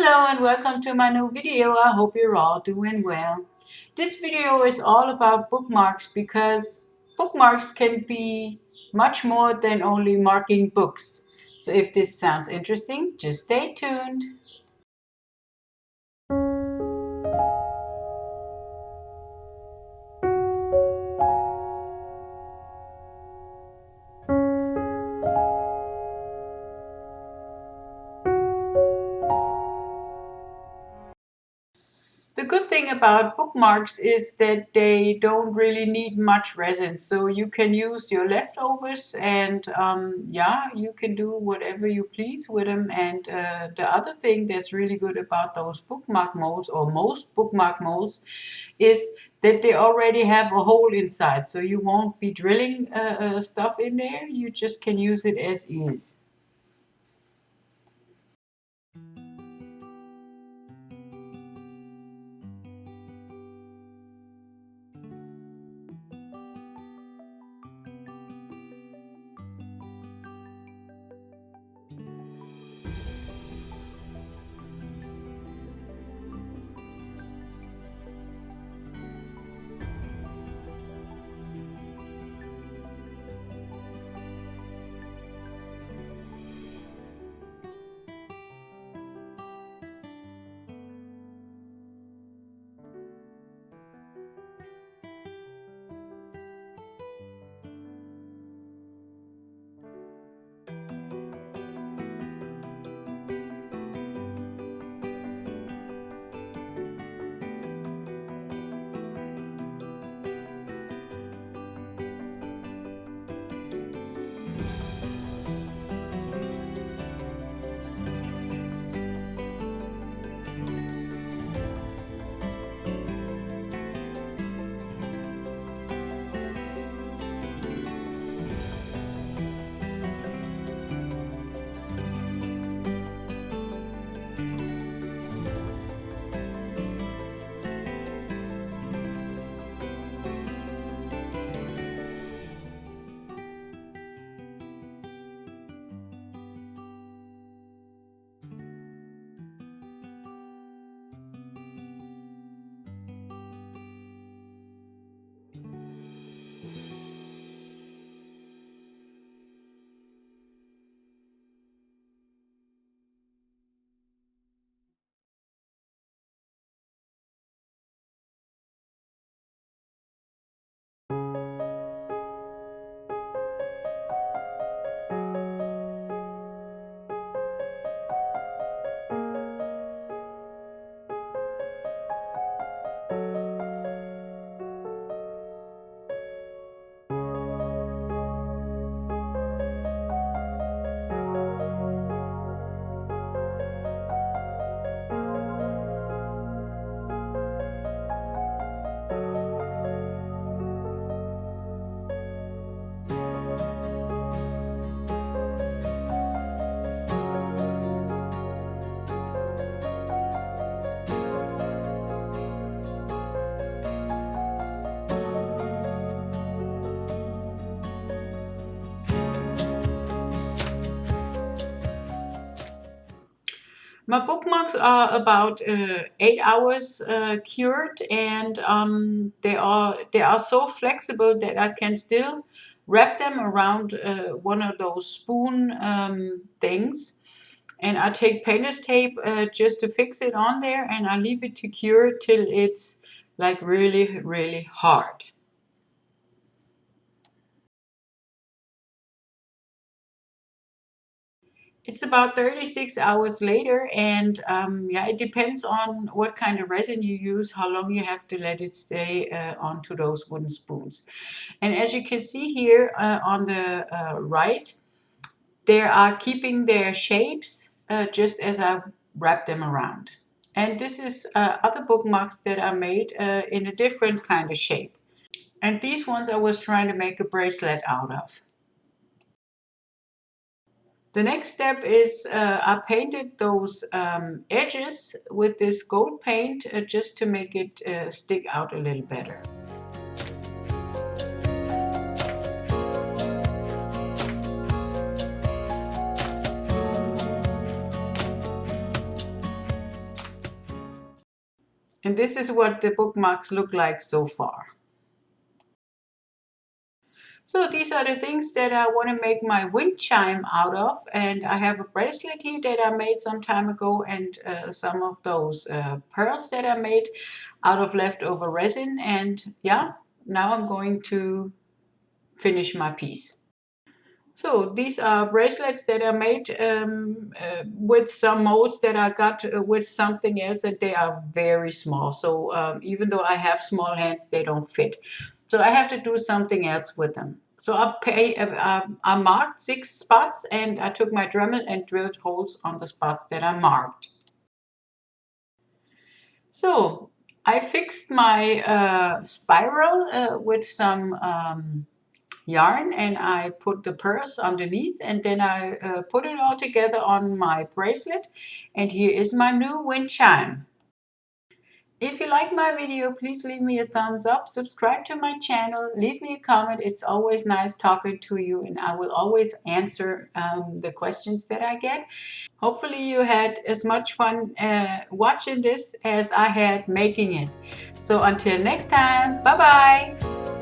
Hello and welcome to my new video. I hope you're all doing well. This video is all about bookmarks because bookmarks can be much more than only marking books. So if this sounds interesting, just stay tuned. The good thing about bookmarks is that they don't really need much resin, so you can use your leftovers and yeah, you can do whatever you please with them. And the other thing that's really good about those bookmark molds, or most bookmark molds, is that they already have a hole inside, so you won't be drilling stuff in there. You just can use it as is. My bookmarks are about 8 hours cured, and they are so flexible that I can still wrap them around one of those spoon things, and I take painter's tape just to fix it on there, and I leave it to cure till it's like really, really hard. It's about 36 hours later, and yeah, it depends on what kind of resin you use, how long you have to let it stay onto those wooden spoons. And as you can see here on the right, they are keeping their shapes just as I wrap them around. And this is other bookmarks that I made in a different kind of shape. And these ones I was trying to make a bracelet out of. The next step is I painted those edges with this gold paint just to make it stick out a little better. And this is what the bookmarks look like so far. So these are the things that I want to make my wind chime out of, and I have a bracelet here that I made some time ago, and some of those pearls that I made out of leftover resin. And yeah, now I'm going to finish my piece. So these are bracelets that I made with some molds that I got with something else, and they are very small. So even though I have small hands, they don't fit. So I have to do something else with them. So I marked 6 spots, and I took my Dremel and drilled holes on the spots that I marked. So I fixed my spiral with some yarn, and I put the pearls underneath, and then I put it all together on my bracelet, and here is my new wind chime. If you like my video, please leave me a thumbs up, subscribe to my channel, leave me a comment. It's always nice talking to you, and I will always answer the questions that I get. Hopefully you had as much fun watching this as I had making it. So until next time, bye bye.